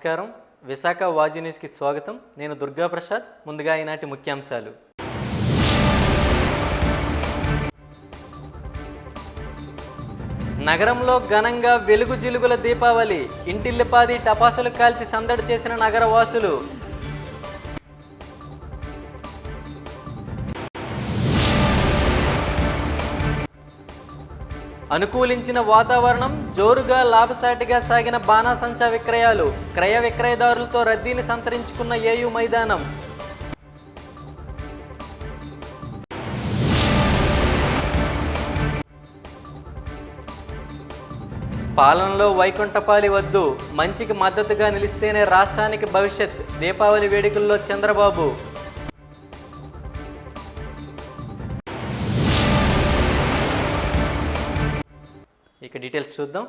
నమస్కారం. విశాఖ వాజీ న్యూస్కి స్వాగతం. నేను దుర్గా ప్రసాద్. ముందుగా ఈనాటి ముఖ్యాంశాలు. నగరంలో ఘనంగా వెలుగు జిలుగుల దీపావళి. ఇంటిల్లిపాది టపాసులు కాల్చి సందడి చేసిన నగరవాసులు. అనుకూలించిన వాతావరణం, జోరుగా లాభసాటిగా సాగిన బాణాసంచా విక్రయాలు. క్రయ విక్రయదారులతో రద్దీని సంతరించుకున్న ఏయూ మైదానం. పాలనలో వైకుంఠపాలి వద్దు, మంచికి మద్దతుగా నిలిస్తేనే రాష్ట్రానికి భవిష్యత్. దీపావళి వేడుకల్లో చంద్రబాబు. ఇక డీటెయిల్స్ చూద్దాం.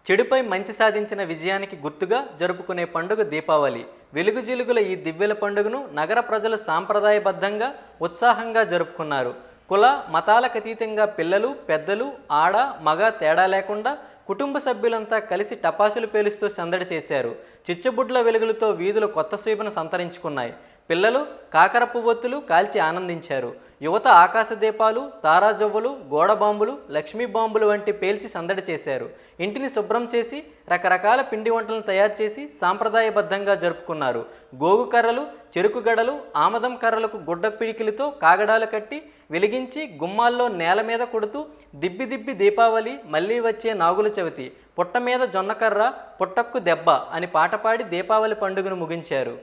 చెడుపై మంచి సాధించిన విజయానికి గుర్తుగా జరుపుకునే పండుగ దీపావళి. వెలుగు జిలుగుల ఈ దివ్యల పండుగను నగర ప్రజలు సాంప్రదాయబద్ధంగా ఉత్సాహంగా జరుపుకున్నారు. కుల మతాలకు అతీతంగా పిల్లలు పెద్దలు ఆడ మగ తేడా లేకుండా కుటుంబ సభ్యులంతా కలిసి టపాసులు పేలుస్తూ సందడి చేశారు. చిచ్చుబుడ్ల వెలుగులతో వీధులు కొత్త శోభను సంతరించుకున్నాయి. పిల్లలు కాకర పువ్వొత్తులు కాల్చి ఆనందించారు. యువత ఆకాశ దీపాలు, తారాజవ్వులు, గోడ బాంబులు, లక్ష్మీ బాంబులు వంటి పేల్చి సందడి చేశారు. ఇంటిని శుభ్రం చేసి రకరకాల పిండి వంటలను తయారు చేసి సాంప్రదాయబద్ధంగా జరుపుకున్నారు. గోగు కర్రలు, చెరుకు గడలు, ఆమదం కర్రలకు గుడ్డ పిడికిలతో కాగడాలు కట్టి వెలిగించి గుమ్మాల్లో నేల మీద కొడుతూ దిబ్బి దిబ్బి దీపావళి, మళ్ళీ వచ్చే నాగుల చవితి, పుట్ట మీద జొన్నకర్ర, పుట్టక్కు దెబ్బ అని పాట పాడి దీపావళి పండుగను ముగించారు.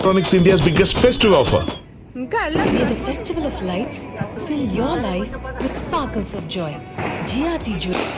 Electronics India's biggest festive offer. May the festival of lights fill your life with sparkles of joy. GRT Jewelry.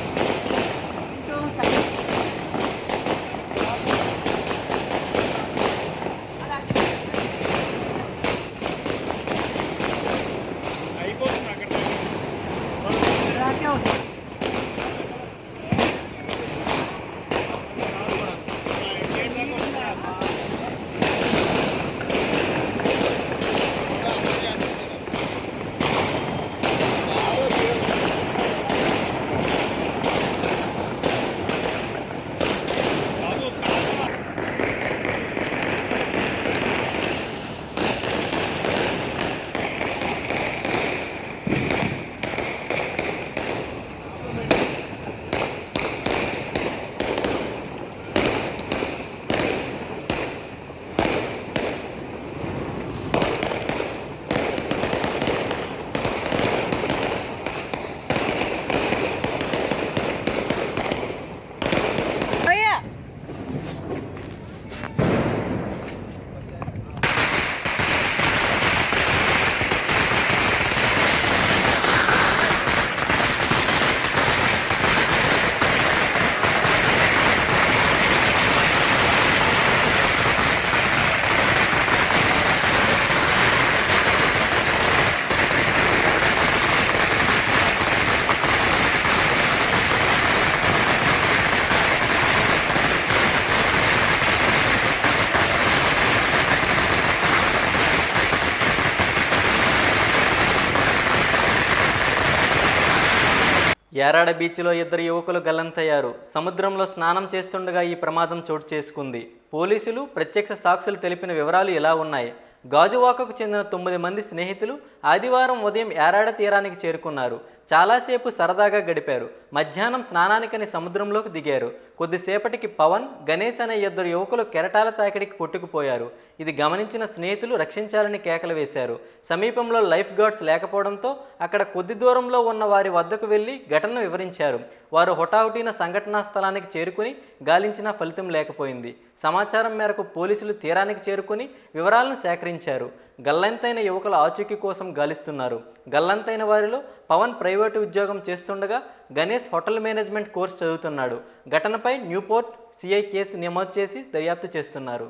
Yarada బీచ్లో 2 యువకులు గల్లంతయ్యారు. సముద్రంలో స్నానం చేస్తుండగా ఈ ప్రమాదం చోటు చేసుకుంది. పోలీసులు, ప్రత్యక్ష సాక్షులు తెలిపిన వివరాలు ఇలా ఉన్నాయి. గాజువాకకు చెందిన 9 మంది స్నేహితులు ఆదివారం ఉదయం యారాడ తీరానికి చేరుకున్నారు. చాలాసేపు సరదాగా గడిపారు. మధ్యాహ్నం స్నానానికని సముద్రంలోకి దిగారు. కొద్దిసేపటికి పవన్, గణేష్ అనే 2 యువకులు కెరటాల తాకిడికి కొట్టుకుపోయారు. ఇది గమనించిన స్నేహితులు రక్షించాలని కేకలు వేశారు. సమీపంలో లైఫ్ గార్డ్స్ లేకపోవడంతో అక్కడ కొద్ది దూరంలో ఉన్న వారి వద్దకు వెళ్లి ఘటనను వివరించారు. వారు హుటాహుటిన సంఘటనా స్థలానికి చేరుకుని గాలించినా ఫలితం లేకపోయింది. సమాచారం మేరకు పోలీసులు తీరానికి చేరుకుని వివరాలను సేకరించారు. గల్లంతైన యువకుల ఆచూకీ కోసం గాలిస్తున్నారు. గల్లంతైన వారిలో పవన్ ప్రైవేటు ఉద్యోగం చేస్తుండగా గణేష్ హోటల్ మేనేజ్మెంట్ కోర్సు చదువుతున్నాడు. ఘటనపై న్యూపోర్ట్ సిఐ కేసు నమోదు చేసి దర్యాప్తు చేస్తున్నారు.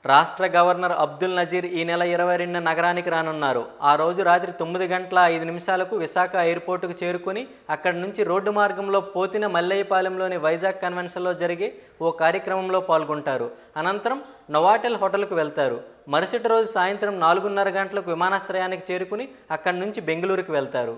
రాష్ట్ర గవర్నర్ అబ్దుల్ నజీర్ ఈ నెల 22న నగరానికి రానున్నారు. ఆ రోజు రాత్రి 9:05 విశాఖ ఎయిర్పోర్టుకు చేరుకుని అక్కడి నుంచి రోడ్డు మార్గంలో పోతిన మల్లయ్యపాలెంలోని వైజాగ్ కన్వెన్షన్లో జరిగే ఓ కార్యక్రమంలో పాల్గొంటారు. అనంతరం నోవాటెల్ హోటల్కు వెళ్తారు. మరుసటి రోజు సాయంత్రం 4:30 గంటలకు విమానాశ్రయానికి చేరుకుని అక్కడి నుంచి బెంగళూరుకు వెళ్తారు.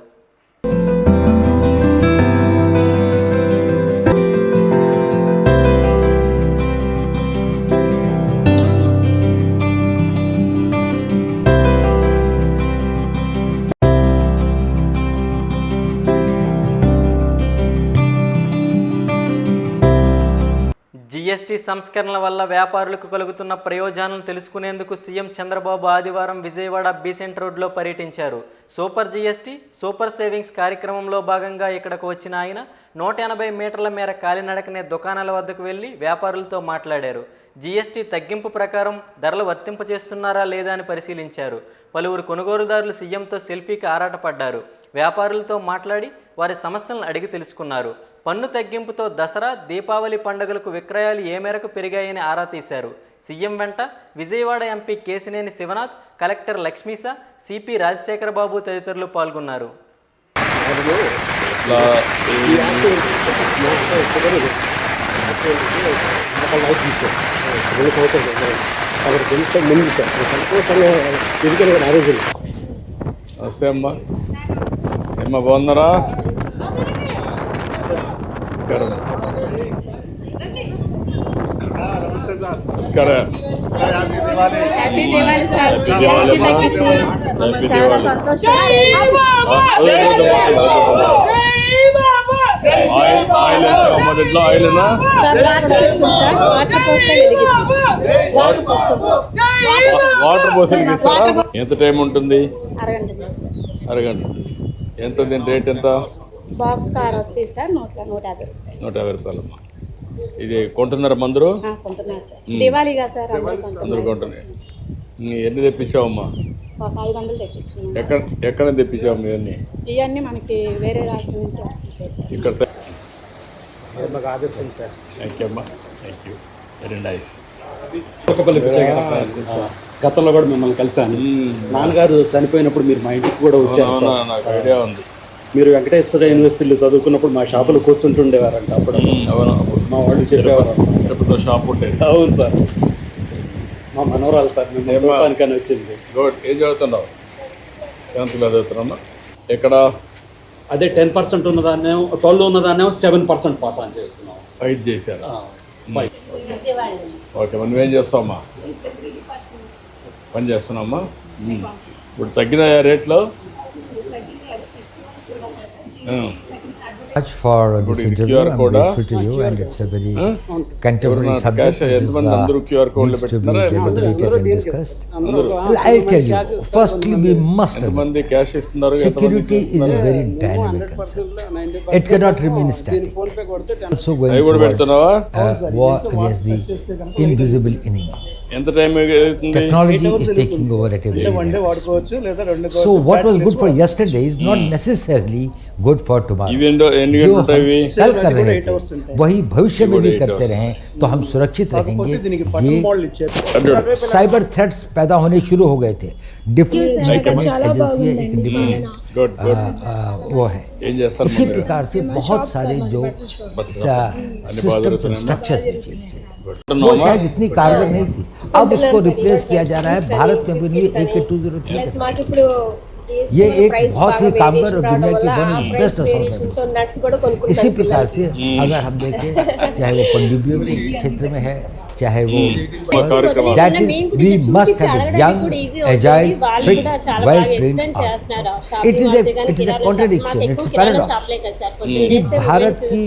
జీఎస్టీ సంస్కరణల వల్ల వ్యాపారులకు కలుగుతున్న ప్రయోజనాలను తెలుసుకునేందుకు సీఎం చంద్రబాబు ఆదివారం విజయవాడ బీసెంట్ రోడ్లో పర్యటించారు. సూపర్ జీఎస్టీ, సూపర్ సేవింగ్స్ కార్యక్రమంలో భాగంగా ఇక్కడకు వచ్చిన ఆయన 180 మీటర్ల మేర కాలినడకనే దుకాణాల వద్దకు వెళ్లి వ్యాపారులతో మాట్లాడారు. జీఎస్టీ తగ్గింపు ప్రకారం ధరలు వర్తింపజేస్తున్నారా లేదా అని పరిశీలించారు. పలువురు కొనుగోలుదారులు సీఎంతో సెల్ఫీకి ఆరాటపడ్డారు. వ్యాపారులతో మాట్లాడి వారి సమస్యలను అడిగి తెలుసుకున్నారు. పన్ను తగ్గింపుతో దసరా, దీపావళి పండుగలకు విక్రయాలు ఏ మేరకు పెరిగాయని ఆరా తీశారు. సీఎం వెంట Vijayawada MP Kesineni Sivanath, collector Lakshmisha, CP Rajasekhara Babu తదితరులు పాల్గొన్నారు. నమస్తే అమ్మా. ఏమ్మా బాగున్నారా? నమస్కారం. నమస్కారం. ఆయిల్ వాటర్ పోసలకి ఇస్తారా? ఎంత టైం ఉంటుంది? అరగంట. ఎంత దీని రేట్ ఎంత? బాక్స్ కార్ వస్తాయి సార్ 150 రూపాయలమ్మా. ఇది కొంటున్నారా మందరు? దివాళీగా సార్ అందరూ కొంటున్నాయి. ఎన్ని తెప్పించావమ్మా? 500 తెప్పించుకున్నాం. ఎక్కడ తెప్పించావు ఇవన్నీ? ఇవన్నీ మనకి వేరే రాష్ట్రం నుంచి ఇక్కడ. థ్యాంక్ యూ అమ్మా. Thank you. Very nice. గతంలో కూడా మిమ్మల్ని కలిసాను. నాన్నగారు చనిపోయినప్పుడు మీరు మా ఇంటికి కూడా వచ్చారు సార్. నాకు ఐడియా ఉంది. మీరు వెంకటేశ్వర యూనివర్సిటీలో చదువుకున్నప్పుడు మా షాపులో కూర్చుంటుండేవారంట. అప్పుడు అవును, మా వాళ్ళు చెప్పేవారు. తిరుపతిలో షాప్ ఉండేది. అవును సార్. మా మనవరాలు సార్ మిమ్మల్ని చూడటానికని వచ్చింది. గుడ్. ఏం చదువుతున్నావు? 10th class చదువుతున్నామ్మా. ఎక్కడ? అదే 10% ఉన్నదాన్నేమో 12 ఉన్నదాన్నేమో 7% పాస్ ఆన్ చేస్తున్నాం. 5 చేశారు. ఓకే. నువ్వేం చేస్తావమ్మా? పని చేస్తున్నామ్మా. ఇప్పుడు తగ్గిన రేట్లో much for this ఇది interview. QR I'm code grateful to you, and it's a very contemporary ఎవరన్నా subject cash ఎంతమంది అందరూ QR code needs to be పెట్టినారా? deliberated and discussed. Well, I'll tell you. Firstly, we must ఎంతమంది understand cash ఇస్తున్నారు, ఎంతమంది security is a very dynamic concept. It cannot remain static. Also going అవి కూడా towards పెడుతున్నావా? war against the invisible enemy. ఎంత time అవుతుంది? Technology is taking over at every level. So what was good for yesterday is not necessarily good for tomorrow. ఇవి ఎన్ని जो గంటలు ఉంటాయి ఇవి? हम कल कर रहे थे वही भविष्य में भी करते रहें तो हम सुरक्षित रहेंगे। ये साइबर थ्रेट्स पैदा होने शुरू हो गए थे। डिफरेंट एजेंसी एक इंडिपेंडेंट గుడ్ గుడ్ वो है। ఏం చేస్తారు इसी మీరు? प्रकार से बहुत सारे जो सिस्टम स्ट्रक्चर वो शायद इतनी कारगर नहीं थी, अब उसको रिप्लेस किया जा रहा है। भारत में भी AK-203 ये एक बहुत ही कामगार और दुनिया की वन ऑफ बेस्ट असॉल्ट। इसी प्रकार से अगर हम देखें चाहे वो पनडुब्बियों के क्षेत्र में है, चाहे वो that is we must have young agile fit well trained. It is a contradiction, it's paradox कि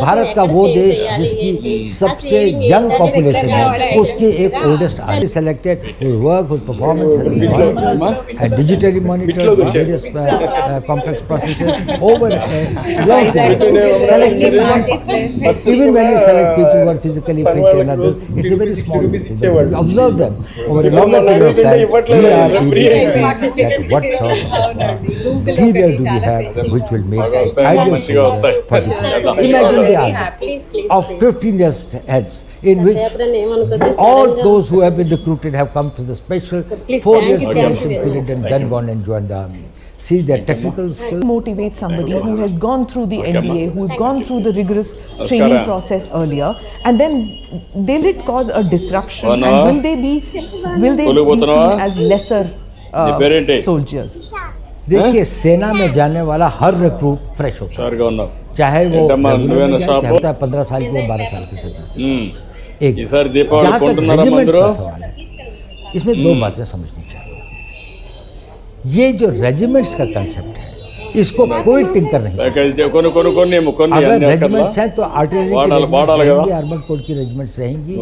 भारत का वो देश जिसकी सबसे यंग पॉपुलेशन है उसकी एक oldest army selected work with performance and digitally monitored various complex processes over a long period, selecting one, even when you select people who are physically fit and others, it's a very small group. Observe them over a longer period of time. We are able to see that what sort of material do we have which will make ideal soldiers for the future. Imagine the army of 15 years heads in which all those who have been recruited have come through the special 4 years promotion period and then gone and joined the army. See their technical skills. Motivate somebody who has gone through the NDA, who's gone through the rigorous training process earlier, and then will it cause a disruption? And will they be seen as lesser soldiers? देखिए सेना में जाने वाला हर recruit fresh होता है, షార్గా ఉన్నావు. चाहे वो ఏంటమ్మా, నువ్వేనా షాపు? 15 साल की 12 साल की सर्विस। एक ఈసారి దీపావళి जहाँ तक కొంటున్నారా रेजिमेंट्स మందిరో? का सवाल है, इसमें दो बातें समझनी चाहिए। ये जो रेजिमेंट्स का कंसेप्ट है इसको कोई टिंकर नहीं। కొన్ని अगर అన్ని అక్కర్లా? रेजिमेंट्स हैं तो आर्टिलरी की వాడాలి रेजिमेंट्स కదా? रहेंगी, आर्मर्ड कोर की रेजिमेंट्स रहेंगी,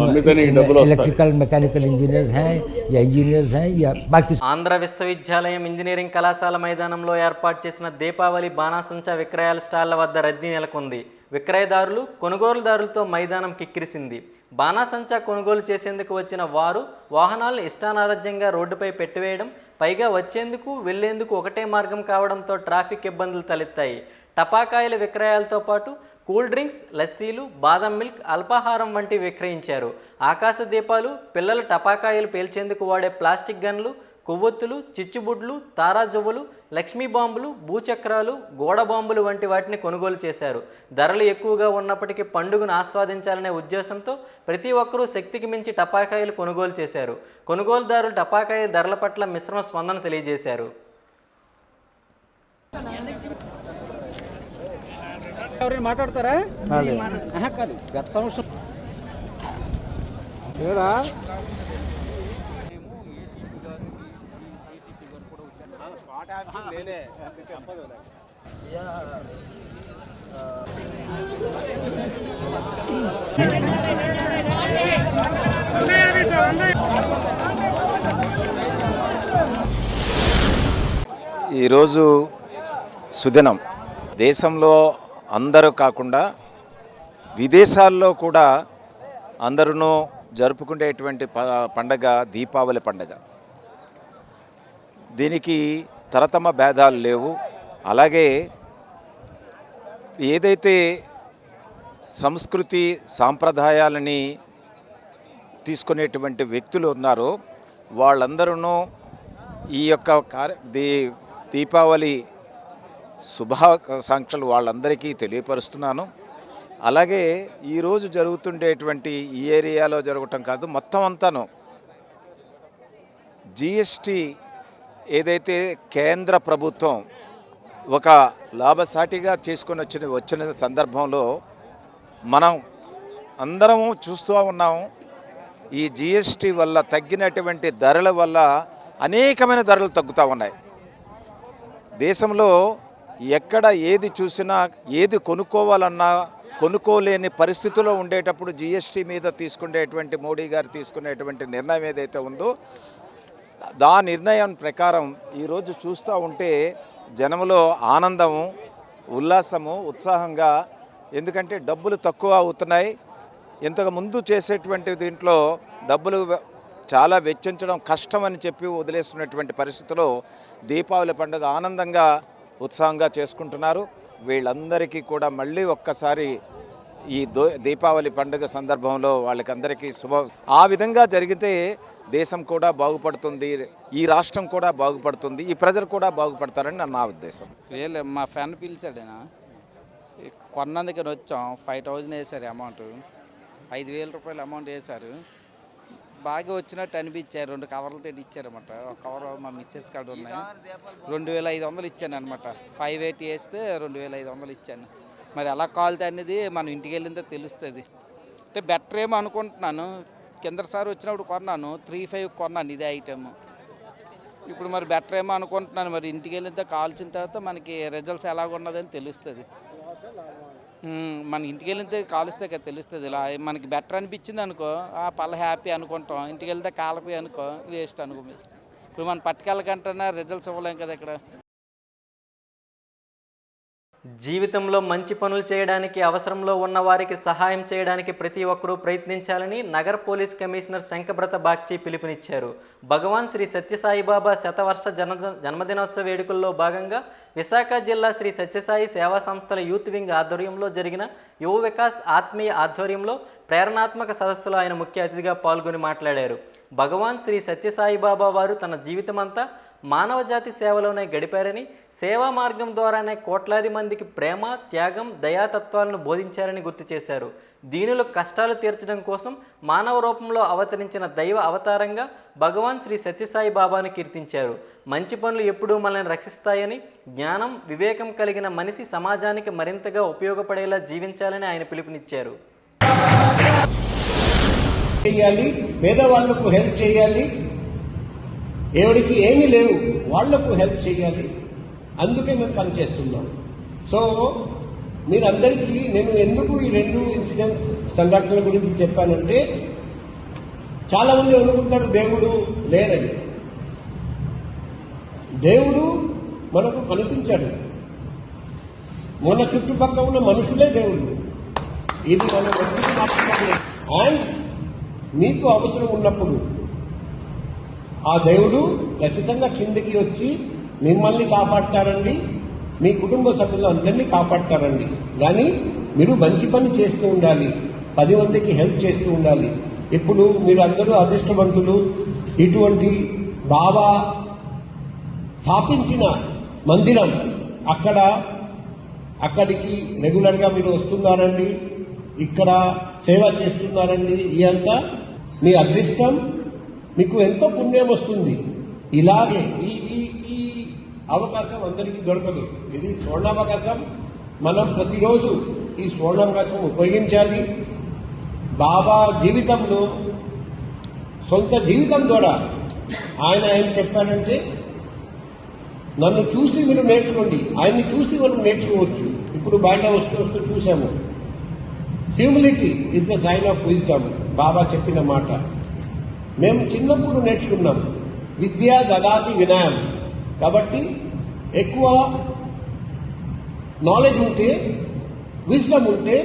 అన్నితో నీకు డబ్బులు వస్తాయి. इलेक्ट्रिकल मैकेनिकल इंजीनियर्स हैं या इंजीनियर्स हैं या बाकी। ఆంధ్ర విశ్వవిద్యాలయం ఇంజనీరింగ్ కళాశాల మైదానంలో ఏర్పాటు చేసిన దీపావళి బాణాసంచా విక్రయాల స్టాళ్ల వద్ద రద్దీ నెలకొంది. విక్రయదారులు కొనుగోలుదారులతో మైదానం కిక్కిరిసింది. బాణాసంచా కొనుగోలు చేసేందుకు వచ్చిన వారు వాహనాలను ఇష్టానారాజ్యంగా రోడ్డుపై పెట్టివేయడం, పైగా వచ్చేందుకు వెళ్లేందుకు ఒకటే మార్గం కావడంతో ట్రాఫిక్ ఇబ్బందులు తలెత్తాయి. టపాకాయల విక్రయాలతో పాటు కూల్ డ్రింక్స్, లస్సీలు, బాదం మిల్క్, అల్పాహారం వంటివి విక్రయించారు. ఆకాశ దీపాలు, పిల్లలు టపాకాయలు పేల్చేందుకు వాడే ప్లాస్టిక్ గన్లు, కొవ్వొత్తులు, చిచ్చుబుడ్లు, తారాజువ్వలు, లక్ష్మీ బాంబులు, భూచక్రాలు, గోడ బాంబులు వంటి వాటిని కొనుగోలు చేశారు. ధరలు ఎక్కువగా ఉన్నప్పటికీ పండుగను ఆస్వాదించాలనే ఉద్దేశంతో ప్రతి ఒక్కరూ శక్తికి మించి టపాకాయలు కొనుగోలు చేశారు. కొనుగోలుదారులు టపాకాయ ధరల పట్ల మిశ్రమ స్పందన తెలియజేశారు. మాట్లాడతారా? కాదు, గత సంవత్సరం ఈరోజు సుదినం. దేశంలో అందరూ కాకుండా విదేశాల్లో కూడా అందరూ జరుపుకునేటువంటి పండగ దీపావళి పండగ. దీనికి తరతమ భేదాలు లేవు. అలాగే ఏదైతే సంస్కృతి సాంప్రదాయాలని తీసుకునేటువంటి వ్యక్తులు ఉన్నారో వాళ్ళందరూ ఈ యొక్క దీపావళి శుభాకాంక్షలు వాళ్ళందరికీ తెలియపరుస్తున్నాను. అలాగే ఈరోజు జరుగుతుండేటువంటి ఈ ఏరియాలో జరగటం కాదు, మొత్తం అంతాను జిఎస్టీ ఏదైతే కేంద్ర ప్రభుత్వం ఒక లాభసాటిగా చేసుకొని వచ్చిన సందర్భంలో మనం అందరము చూస్తూ ఉన్నాము. ఈ జిఎస్టీ వల్ల తగ్గినటువంటి ధరల వల్ల అనేకమైన ధరలు తగ్గుతూ ఉన్నాయి. దేశంలో ఎక్కడ ఏది చూసినా ఏది కొనుక్కోవాలన్నా కొనుక్కోలేని పరిస్థితిలో ఉండేటప్పుడు జిఎస్టీ మీద తీసుకునేటువంటి మోడీ గారు తీసుకునేటువంటి నిర్ణయం ఏదైతే ఉందో ఆ నిర్ణయం ప్రకారం ఈరోజు చూస్తూ ఉంటే జనంలో ఆనందము, ఉల్లాసము, ఉత్సాహంగా, ఎందుకంటే డబ్బులు తక్కువ అవుతున్నాయి. ఇంతకు ముందు చేసేటువంటి దీంట్లో డబ్బులు చాలా వెచ్చించడం కష్టమని చెప్పి వదిలేస్తున్నటువంటి పరిస్థితిలో దీపావళి పండుగ ఆనందంగా ఉత్సాహంగా చేసుకుంటున్నారు. వీళ్ళందరికీ కూడా మళ్ళీ ఒక్కసారి ఈ దీపావళి పండుగ సందర్భంలో వాళ్ళకందరికీ ఆ విధంగా జరిగితే దేశం కూడా బాగుపడుతుంది, ఈ రాష్ట్రం కూడా బాగుపడుతుంది, ఈ ప్రజలు కూడా బాగుపడతారని నా ఉద్దేశం. మా ఫ్రెండ్ పిలిచాడేనా కొన్నందుకని వచ్చాం. 5,000 వేశారు అమౌంట్, 5,000 రూపాయలు అమౌంట్ వేశారు. బాగా వచ్చినట్టు అనిపించారు. 2 కవర్లు తెచ్చి ఇచ్చారన్నమాట. ఒక కవర్ మా మిస్సెస్ కార్డు ఉన్నాయి, 2,500 ఇచ్చాను అనమాట. 580 వేస్తే 2,500 ఇచ్చాను. మరి ఎలా కాలుతా అనేది మనం ఇంటికి వెళ్ళిందో తెలుస్తుంది. అంటే బెటర్ ఏమో అనుకుంటున్నాను. కిందసారి వచ్చినప్పుడు కొన్నాను, 3,500 కొన్నాను ఇదే ఐటెము. ఇప్పుడు మరి బెటర్ ఏమో అనుకుంటున్నాను. మరి ఇంటికి వెళ్ళిన కాల్చిన తర్వాత మనకి రిజల్ట్స్ ఎలాగున్నదని తెలుస్తుంది. మన ఇంటికి వెళ్తే కాలుస్తే కదా తెలుస్తుంది. ఇలా మనకి బెటర్ అనిపించింది అనుకో, పల్ల హ్యాపీ అనుకుంటాం. ఇంటికి వెళ్తే కాలపోయి అనుకో వేస్ట్ అనుకో. ఇప్పుడు మనం పట్టుకెళ్ళకంటే రిజల్ట్స్ ఇవ్వలేం కదా ఇక్కడ. జీవితంలో మంచి పనులు చేయడానికి, అవసరంలో ఉన్న వారికి సహాయం చేయడానికి ప్రతి ఒక్కరూ ప్రయత్నించాలని నగర పోలీస్ కమిషనర్ శంకబ్రత బాగ్చి పిలుపునిచ్చారు. భగవాన్ శ్రీ సత్యసాయిబాబా శతవర్ష జన్మదినోత్సవ వేడుకల్లో భాగంగా విశాఖ జిల్లా శ్రీ సత్యసాయి సేవా సంస్థల యూత్ వింగ్ ఆధ్వర్యంలో జరిగిన యువ వికాస్ ఆత్మీయ ఆధ్వర్యంలో ప్రేరణాత్మక సదస్సులో ఆయన ముఖ్య అతిథిగా పాల్గొని మాట్లాడారు. భగవాన్ శ్రీ సత్యసాయిబాబా వారు తన జీవితమంతా మానవజాతి సేవలోనే గడిపారని, సేవా మార్గం ద్వారానే కోట్లాది మందికి ప్రేమ, త్యాగం, దయాతత్వాలను బోధించారని గుర్తు చేశారు. దీనుల కష్టాలు తీర్చడం కోసం మానవ రూపంలో అవతరించిన దైవ అవతారంగా భగవాన్ శ్రీ సత్యసాయి బాబాను కీర్తించారు. మంచి పనులు ఎప్పుడూ మనల్ని రక్షిస్తాయని, జ్ఞానం, వివేకం కలిగిన మనిషి సమాజానికి మరింతగా ఉపయోగపడేలా జీవించాలని ఆయన పిలుపునిచ్చారు. పేదవాళ్లకు హెల్ప్ చేయాలి, ఎవరికి ఏమీ లేవు వాళ్లకు హెల్ప్ చేయాలి. అందుకే మేము పనిచేస్తున్నాం. సో మీరందరికీ నేను ఎందుకు ఈ 2 ఇన్సిడెంట్స్ సంఘటనల గురించి చెప్పానంటే, చాలా మంది అనుకుంటారు దేవుడు లేరని. దేవుడు మనకు కనిపించాడు. మన చుట్టుపక్కల ఉన్న మనుషులే దేవుడు. ఇది మనం అండ్ మీకు అవసరం ఉన్నప్పుడు ఆ దేవుడు ఖచ్చితంగా కిందకి వచ్చి మిమ్మల్ని కాపాడతారండి, మీ కుటుంబ సభ్యులందరినీ కాపాడతారండి. కానీ మీరు మంచి పని చేస్తూ ఉండాలి, 10 మందికి హెల్ప్ చేస్తూ ఉండాలి. ఇప్పుడు మీరు అందరూ అదృష్టవంతులు. ఇటువంటి బాబా స్థాపించిన మందిరం అక్కడికి రెగ్యులర్గా మీరు వస్తున్నారండి, ఇక్కడ సేవ చేస్తున్నారండి. ఇదంతా మీ అదృష్టం, మీకు ఎంతో పుణ్యం వస్తుంది. ఇలాగే ఈ అవకాశం అందరికీ దొరకదు. ఇది స్వర్ణావకాశం. మనం ప్రతిరోజు ఈ స్వర్ణావకాశం ఉపయోగించాలి. బాబా జీవితంలో, సొంత జీవితం ద్వారా ఆయన ఏం చెప్పాడంటే, నన్ను చూసి మీరు నేర్చుకోండి. ఆయన్ని చూసి మనం నేర్చుకోవచ్చు. ఇప్పుడు బయట వస్తూ చూసాము. Humility is the sign of wisdom, Baba చెప్పిన మాట. మేము చిన్నప్పుడు నేర్చుకున్నాం, విద్య దదాతి వినయం. కాబట్టి ఎక్కువ నాలెడ్జ్ ఉంటే, విజ్డమ్ ఉంటే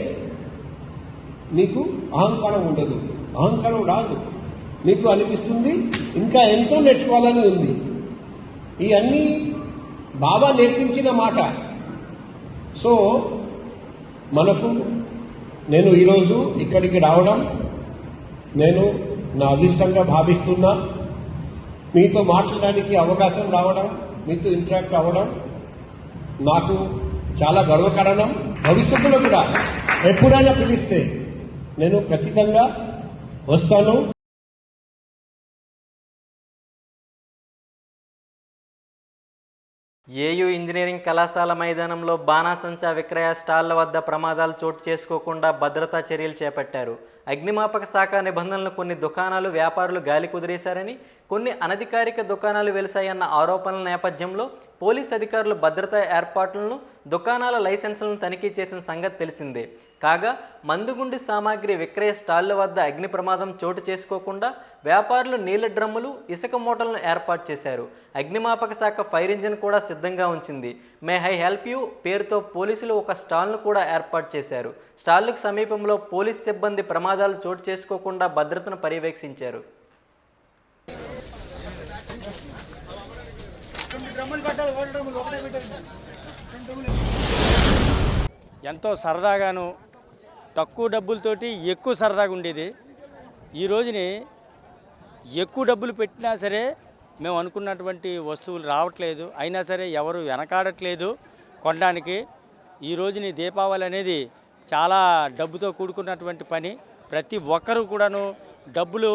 నీకు అహంకారం ఉండదు, అహంకారం రాదు. మీకు అనిపిస్తుంది ఇంకా ఎంతో నేర్చుకోవాలని ఉంది. ఇవన్నీ బాబా నేర్పించిన మాట. సో నేను ఈరోజు ఇక్కడికి రావడం నేను నా అదృష్టంగా భావిస్తున్నా. మీతో మాట్లాడడానికి అవకాశం రావడం, మీతో ఇంటరాక్ట్ అవ్వడం నాకు చాలా గర్వకారణం. భవిష్యత్తులో కూడా ఎప్పుడైనా పిలిస్తే నేను ఖచ్చితంగా వస్తాను. ఏయూ ఇంజనీరింగ్ కళాశాల మైదానంలో బాణాసంచా విక్రయ స్టాళ్ల వద్ద ప్రమాదాలు చోటు చేసుకోకుండా భద్రతా చర్యలు చేపట్టారు. అగ్నిమాపక శాఖ నిబంధనలు కొన్ని దుకాణాలు, వ్యాపారులు గాలి కుదిరేశారని, కొన్ని అనధికారిక దుకాణాలు వెలిశాయన్న ఆరోపణల నేపథ్యంలో పోలీస్ అధికారులు భద్రతా ఏర్పాట్లను, దుకాణాల లైసెన్సులను తనిఖీ చేసిన సంగతి తెలిసిందే. కాగా మందుగుండు సామాగ్రి విక్రయ స్టాళ్ల వద్ద అగ్ని ప్రమాదం చోటు చేసుకోకుండా వ్యాపారులు నీళ్ల డ్రమ్ములు, ఇసుక మూటలను ఏర్పాటు చేశారు. అగ్నిమాపక శాఖ ఫైర్ ఇంజిన్ కూడా సిద్ధంగా ఉంచింది. మే ఐ హెల్ప్ యూ పేరుతో పోలీసులు ఒక స్టాల్ను కూడా ఏర్పాటు చేశారు. స్టాళ్లకు సమీపంలో పోలీస్ సిబ్బంది ప్రమాదాలు చోటు చేసుకోకుండా భద్రతను పర్యవేక్షించారు. ఎంతో సరదాగాను, తక్కువ డబ్బులతోటి ఎక్కువ సరదాగా ఉండేది. ఈ రోజుని ఎక్కువ డబ్బులు పెట్టినా సరే మేము అనుకున్నటువంటి వస్తువులు రావట్లేదు. అయినా సరే ఎవరు వెనకాడట్లేదు కొనడానికి. ఈ రోజుని దీపావళి అనేది చాలా డబ్బుతో కూడుకున్నటువంటి పని. ప్రతి ఒక్కరూ కూడాను డబ్బులు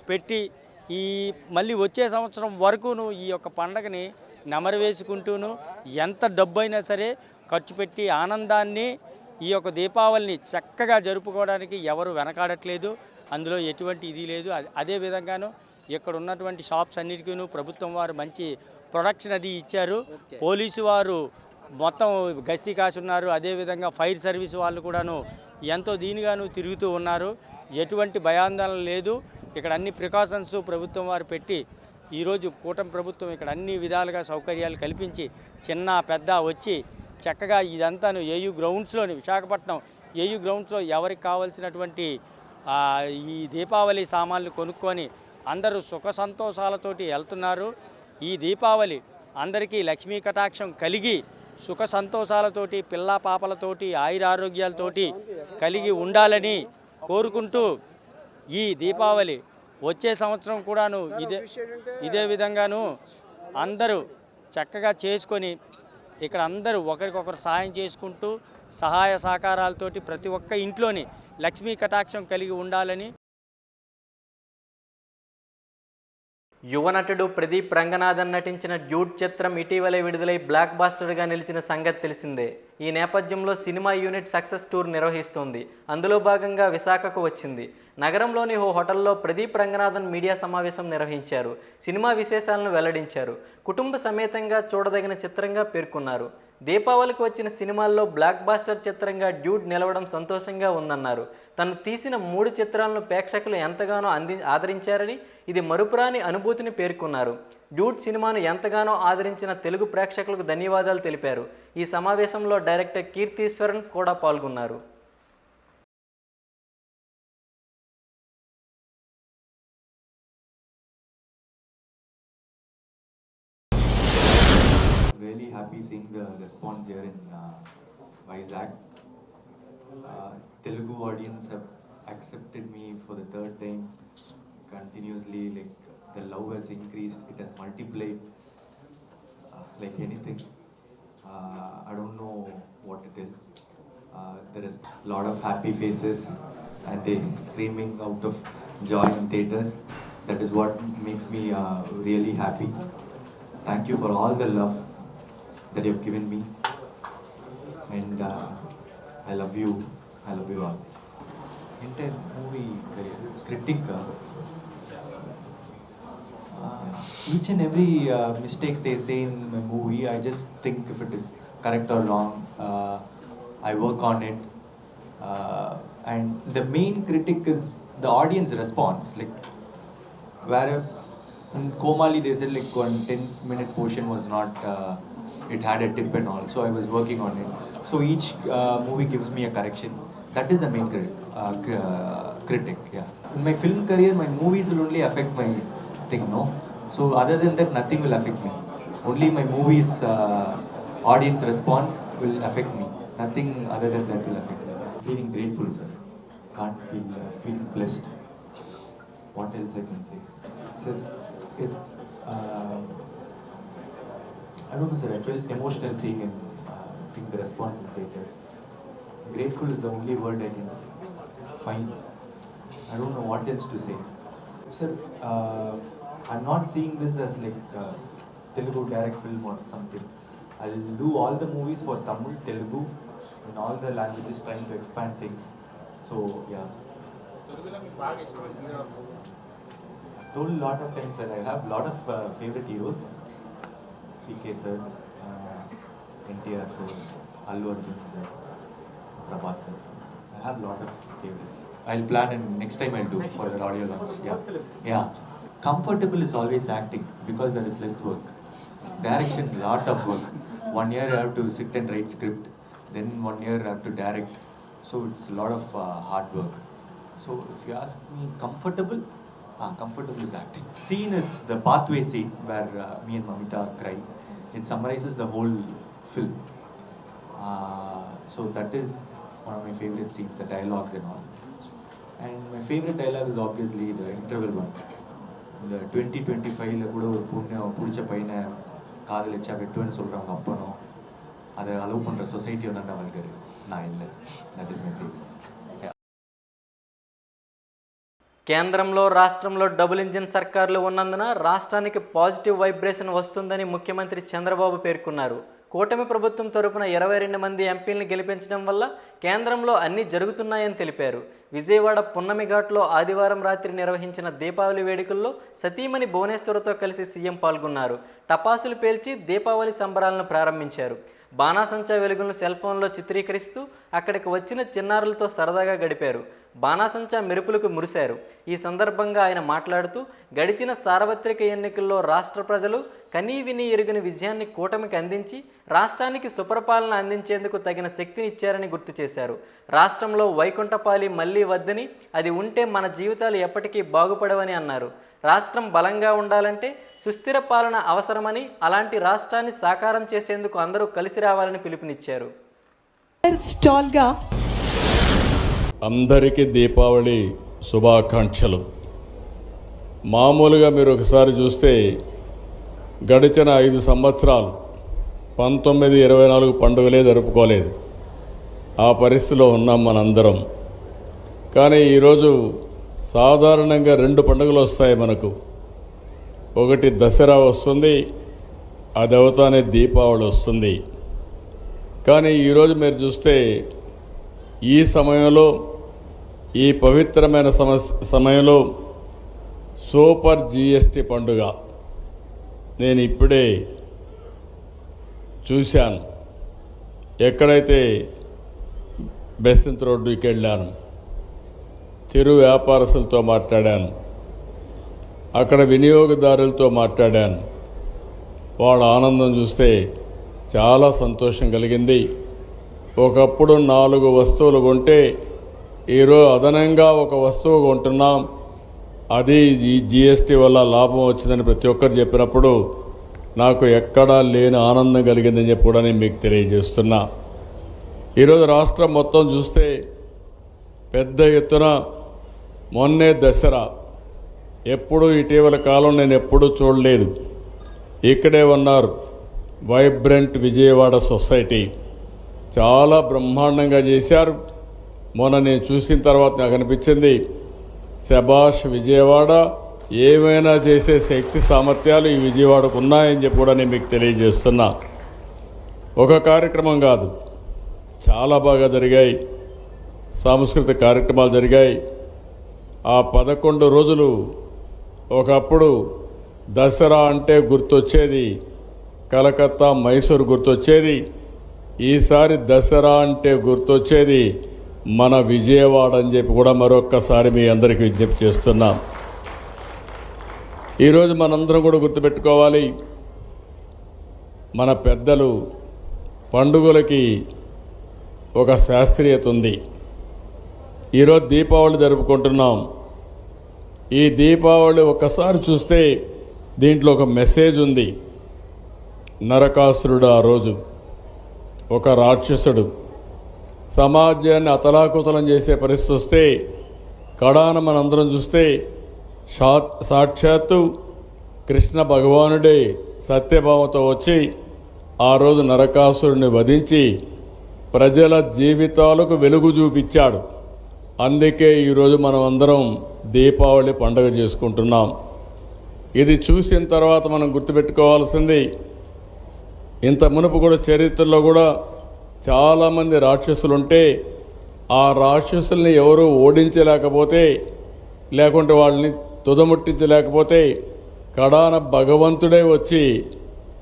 పెట్టి ఈ మళ్ళీ వచ్చే సంవత్సరం వరకును ఈ యొక్క పండగని నెమరు వేసుకుంటూను ఎంత డబ్బు అయినా సరే ఖర్చు పెట్టి ఆనందాన్ని ఈ యొక్క దీపావళిని చక్కగా జరుపుకోవడానికి ఎవరు వెనకాడట్లేదు. అందులో ఎటువంటి ఇది లేదు. అదే విధంగాను ఇక్కడ ఉన్నటువంటి షాప్స్ అన్నిటికీను ప్రభుత్వం వారు మంచి ప్రొడక్షన్ అది ఇచ్చారు. పోలీసు వారు మొత్తం గస్తీ కాసి ఉన్నారు. అదేవిధంగా ఫైర్ సర్వీస్ వాళ్ళు కూడాను ఎంతో దీనిగాను తిరుగుతూ ఉన్నారు. ఎటువంటి భయాందోళన లేదు. ఇక్కడ అన్ని ప్రికాషన్స్ ప్రభుత్వం వారు పెట్టి ఈరోజు కూటమి ప్రభుత్వం ఇక్కడ అన్ని విధాలుగా సౌకర్యాలు కల్పించి చిన్న పెద్ద వచ్చి చక్కగా ఇదంతాను ఏయూ గ్రౌండ్స్లోని, విశాఖపట్నం ఏయూ గ్రౌండ్స్లో ఎవరికి కావాల్సినటువంటి ఈ దీపావళి సామాన్లు కొనుక్కొని అందరూ సుఖ సంతోషాలతోటి వెళ్తున్నారు. ఈ దీపావళి అందరికీ లక్ష్మీ కటాక్షం కలిగి సుఖ సంతోషాలతోటి, పిల్లా పాపలతోటి, ఆయురారోగ్యాలతోటి కలిగి ఉండాలని కోరుకుంటూ ఈ దీపావళి వచ్చే సంవత్సరం కూడాను ఇదే విధంగాను అందరూ చక్కగా చేసుకొని ఇక్కడ అందరూ ఒకరికొకరు సహాయం చేసుకుంటూ సహాయ సహకారాలతోటి ప్రతి ఒక్క ఇంట్లోని లక్ష్మీ కటాక్షం కలిగి ఉండాలని. యువ నటుడు ప్రదీప్ రంగనాథన్ నటించిన డ్యూడ్ చిత్రం ఇటీవలే విడుదలై బ్లాక్ బాస్టర్గా నిలిచిన సంగతి తెలిసిందే. ఈ నేపథ్యంలో సినిమా యూనిట్ సక్సెస్ టూర్ నిర్వహిస్తోంది. అందులో భాగంగా విశాఖకు వచ్చింది. నగరంలోని ఓ హోటల్లో ప్రదీప్ రంగనాథన్ మీడియా సమావేశం నిర్వహించారు. సినిమా విశేషాలను వెల్లడించారు. కుటుంబ సమేతంగా చూడదగిన చిత్రంగా పేర్కొన్నారు. దీపావళికి వచ్చిన సినిమాల్లో బ్లాక్ బాస్టర్ చిత్రంగా డ్యూడ్ నిలవడం సంతోషంగా ఉందన్నారు. తను తీసిన 3 చిత్రాలను ప్రేక్షకులు ఎంతగానో ఆదరించారని, ఇది మరుపురాని అనుభూతిని పేర్కొన్నారు. డ్యూడ్ సినిమాను ఎంతగానో ఆదరించిన తెలుగు ప్రేక్షకులకు ధన్యవాదాలు తెలిపారు. ఈ సమావేశంలో డైరెక్టర్ కీర్తీశ్వరన్ కూడా పాల్గొన్నారు. Really happy seeing the response here in Vizag. Telugu audience have accepted me for the 3rd time continuously. Like the love has increased, it has multiplied like anything. I don't know what to tell. There is a lot of happy faces and they screaming out of joy in theaters. That is what makes me really happy. Thank you for all the love that you have given me, and I love you all. Entire movie career, critic, each and every mistakes they say in my movie, I just think if it is correct or wrong, I work on it, and the main critic is the audience response. Like where in Komali they said like 10-minute portion was not it had a tip and all, so I was working on it. So each movie gives me a correction. That is the main critic. Yeah. In my film career, my movies will only affect my thing, no. So other than that, nothing will affect me. Only my movies audience response will affect me. Nothing other than that will affect me. Feeling grateful, sir. Can't feel blessed. What else I can say? Sir, I don't know, sir. I felt emotional seeing the response in theaters. Grateful is the only word I can find. I don't know what else to say. Sir, I'm not seeing this as like Telugu direct film or something. I'll do all the movies for Tamil, Telugu, in all the languages, trying to expand things. So, yeah. I told a lot of times that I have a lot of favorite heroes. PK sir, NTR sir, Allu Arjun sir, Prabhas sir. I have a lot of favorites. I'll plan and next time I'll do for the audio launch. Yeah. Comfortable is always acting because there is less work. Direction is a lot of work. 1 year I have to sit and write script. Then 1 year I have to direct. So it's a lot of hard work. So if you ask me comfortable is acting. Scene is the pathway scene where me and Mamita cry. It summarizes the whole film. So that is one of my favorite scenes, the dialogues and all. And my favorite dialogue is obviously the interval one. The 2025 கூட ஒரு பொண்ணு பிடிச்ச பையனை காதல் வச்சா வெட்டுவேன்னு சொல்கிறவங்க அப்பனும் அதை அலோவ் பண்ணுற சொசைட்டி ஒன்று அவளுக்கு நான் இல்லை. That is my favourite. కేంద్రంలో రాష్ట్రంలో డబుల్ ఇంజిన్ సర్కార్లు ఉన్నందున రాష్ట్రానికి పాజిటివ్ వైబ్రేషన్ వస్తుందని ముఖ్యమంత్రి చంద్రబాబు పేర్కొన్నారు. కూటమి ప్రభుత్వం తరపున 22 మంది ఎంపీలను గెలిపించడం వల్ల కేంద్రంలో అన్నీ జరుగుతున్నాయని తెలిపారు. విజయవాడ పున్నమి ఘాట్లో ఆదివారం రాత్రి నిర్వహించిన దీపావళి వేడుకల్లో సతీమణి భువనేశ్వరితో కలిసి సీఎం పాల్గొన్నారు. టపాసులు పేల్చి దీపావళి సంబరాలను ప్రారంభించారు. బాణాసంచా వెలుగులను సెల్ ఫోన్లో చిత్రీకరిస్తూ అక్కడికి వచ్చిన చిన్నారులతో సరదాగా గడిపారు. బాణాసంచా మెరుపులకు మురిశారు. ఈ సందర్భంగా ఆయన మాట్లాడుతూ గడిచిన సార్వత్రిక ఎన్నికల్లో రాష్ట్ర ప్రజలు కనీ విని ఎరుగని విజయాన్ని కూటమికి అందించి రాష్ట్రానికి సుపరిపాలన అందించేందుకు తగిన శక్తిని ఇచ్చారని గుర్తు చేశారు. రాష్ట్రంలో వైకుంఠపాలి మళ్లీ వద్దని, అది ఉంటే మన జీవితాలు ఎప్పటికీ బాగుపడవని అన్నారు. రాష్ట్రం బలంగా ఉండాలంటే సుస్థిర పాలన అవసరమని, అలాంటి రాష్ట్రాన్ని సాకారం చేసేందుకు అందరూ కలిసి రావాలని పిలుపునిచ్చారు. అందరికీ దీపావళి శుభాకాంక్షలు. మామూలుగా మీరు ఒకసారి చూస్తే గడిచిన 5 సంవత్సరాలు 1924 పండుగలే జరుపుకోలేదు. ఆ పరిస్థితిలో ఉన్నాం మనందరం. కానీ ఈరోజు సాధారణంగా 2 పండుగలు వస్తాయి మనకు. ఒకటి దసరా వస్తుంది, అది అవుతానే దీపావళి వస్తుంది. కానీ ఈరోజు మీరు చూస్తే ఈ సమయంలో, ఈ పవిత్రమైన సమయంలో సూపర్ GST పండుగ నేను ఇప్పుడే చూశాను. ఎక్కడైతే బెసంత్ రోడ్డుకి వెళ్ళాను, చిరు వ్యాపారస్తులతో మాట్లాడాను, అక్కడ వినియోగదారులతో మాట్లాడాను. వాళ్ళ ఆనందం చూస్తే చాలా సంతోషం కలిగింది. ఒకప్పుడు 4 వస్తువులు కొంటే ఈరోజు అదనంగా 1 వస్తువు కొంటున్నాం. అది ఈ GST వల్ల లాభం వచ్చిందని ప్రతి ఒక్కరు చెప్పినప్పుడు నాకు ఎక్కడా లేని ఆనందం కలిగిందని చెప్పి కూడా నేను మీకు తెలియజేస్తున్నా. ఈరోజు రాష్ట్రం మొత్తం చూస్తే పెద్ద ఎత్తున మొన్నే దసరా, ఎప్పుడు ఇటీవల కాలం నేను ఎప్పుడూ చూడలేదు. ఇక్కడే ఉన్నారు వైబ్రెంట్ విజయవాడ సొసైటీ, చాలా బ్రహ్మాండంగా చేశారు. మొన్న నేను చూసిన తర్వాత నాకు అనిపించింది, శబాష్ విజయవాడ, ఏమైనా చేసే శక్తి సామర్థ్యాలు ఈ విజయవాడకు ఉన్నాయని చెప్పి కూడా నేను మీకు తెలియజేస్తున్నా. ఒక కార్యక్రమం కాదు, చాలా బాగా జరిగాయి. సాంస్కృతిక కార్యక్రమాలు జరిగాయి. ఆ 11 రోజులు ఒకప్పుడు దసరా అంటే గుర్తొచ్చేది కలకత్తా, మైసూరు గుర్తొచ్చేది. ఈసారి దసరా అంటే గుర్తొచ్చేది మన విజయవాడ అని చెప్పి కూడా మరొక్కసారి మీ అందరికీ విజ్ఞప్తి చేస్తున్నాం. ఈరోజు మనందరం కూడా గుర్తుపెట్టుకోవాలి, మన పెద్దలు పండుగలకి ఒక శాస్త్రీయత ఉంది. ఈరోజు దీపావళి జరుపుకుంటున్నాం. ఈ దీపావళి ఒక్కసారి చూస్తే దీంట్లో ఒక మెసేజ్ ఉంది. నరకాసురుడు ఆ రోజు ఒక రాక్షసుడు సమాజాన్ని అతలాకుతలం చేసే పరిస్థితి వస్తే, కడాన మనందరం చూస్తే సాక్షాత్తు కృష్ణ భగవానుడే సత్యభామతో వచ్చి ఆ రోజు నరకాసురుడిని వధించి ప్రజల జీవితాలకు వెలుగు చూపించాడు. అందుకే ఈరోజు మనం అందరం దీపావళి పండుగ చేసుకుంటున్నాం. ఇది చూసిన తర్వాత మనం గుర్తుపెట్టుకోవాల్సింది, ఇంత మునుపు కూడా చరిత్రలో కూడా చాలామంది రాక్షసులు ఉంటే ఆ రాక్షసుల్ని ఎవరూ ఓడించలేకపోతే, లేకుంటే వాళ్ళని తుదముట్టించలేకపోతే కడాన భగవంతుడే వచ్చి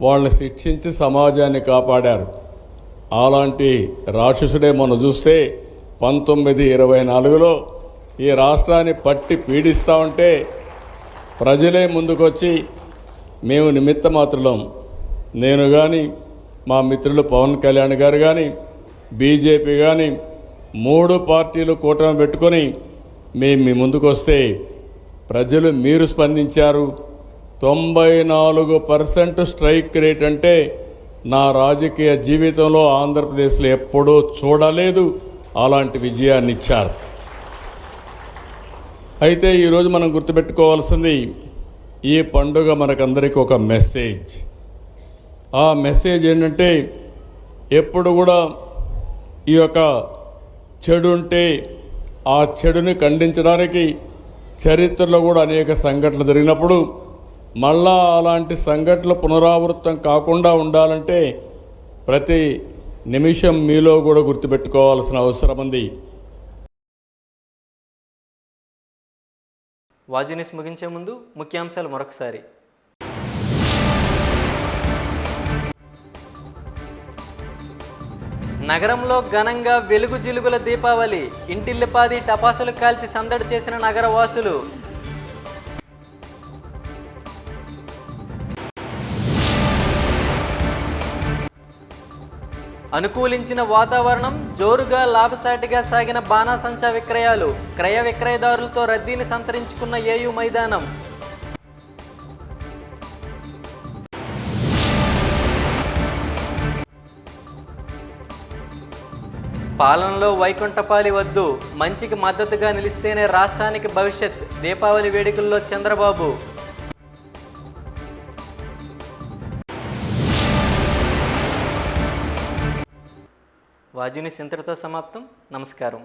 వాళ్ళని శిక్షించి సమాజాన్ని కాపాడారు. అలాంటి రాక్షసుడే మనం చూస్తే 1924లో ఈ రాష్ట్రాన్ని పట్టి పీడిస్తూ ఉంటే ప్రజలే ముందుకొచ్చి మేము నిమిత్త మాత్రులం, నేను కానీ మా మిత్రులు పవన్ కళ్యాణ్ గారు కానీ బీజేపీ కానీ 3 పార్టీలు కూటమి పెట్టుకొని మేము మీ ముందుకు వస్తే ప్రజలు మీరు స్పందించారు. 94% స్ట్రైక్ రేట్ అంటే నా రాజకీయ జీవితంలో ఆంధ్రప్రదేశ్లో ఎప్పుడూ చూడలేదు. అలాంటి విజయాన్ని ఇచ్చారు. అయితే ఈరోజు మనం గుర్తుపెట్టుకోవాల్సింది, ఈ పండుగ మనకందరికీ ఒక మెసేజ్. ఆ మెసేజ్ ఏంటంటే ఎప్పుడు కూడా ఈ యొక్క చెడు ఉంటే ఆ చెడుని ఖండించడానికి చరిత్రలో కూడా అనేక సంఘటనలు జరిగినప్పుడు మళ్ళా అలాంటి సంఘటనలు పునరావృతం కాకుండా ఉండాలంటే ప్రతి నిమిషం మీలో కూడా గుర్తుపెట్టుకోవాల్సిన అవసరం ఉంది. వాజీనిస్ ముగించే ముందు ముఖ్యాంశాలు మరొకసారి. నగరంలో ఘనంగా వెలుగు జిలుగుల దీపావళి, ఇంటిల్లిపాది టపాసులు కాల్చి సందడి చేసిన నగర వాసులు. అనుకూలించిన వాతావరణం, జోరుగా లాభసాటిగా సాగిన బాణాసంచా విక్రయాలు, క్రయ విక్రయదారులతో రద్దీని సంతరించుకున్న ఏయూ మైదానం. పాలనలో వైకుంఠపాలి వద్దు, మంచికి మద్దతుగా నిలిస్తేనే రాష్ట్రానికి భవిష్యత్, దీపావళి వేడుకల్లో చంద్రబాబు. వాజీనిస్ ఇంతటితో సమాప్తం. నమస్కారం.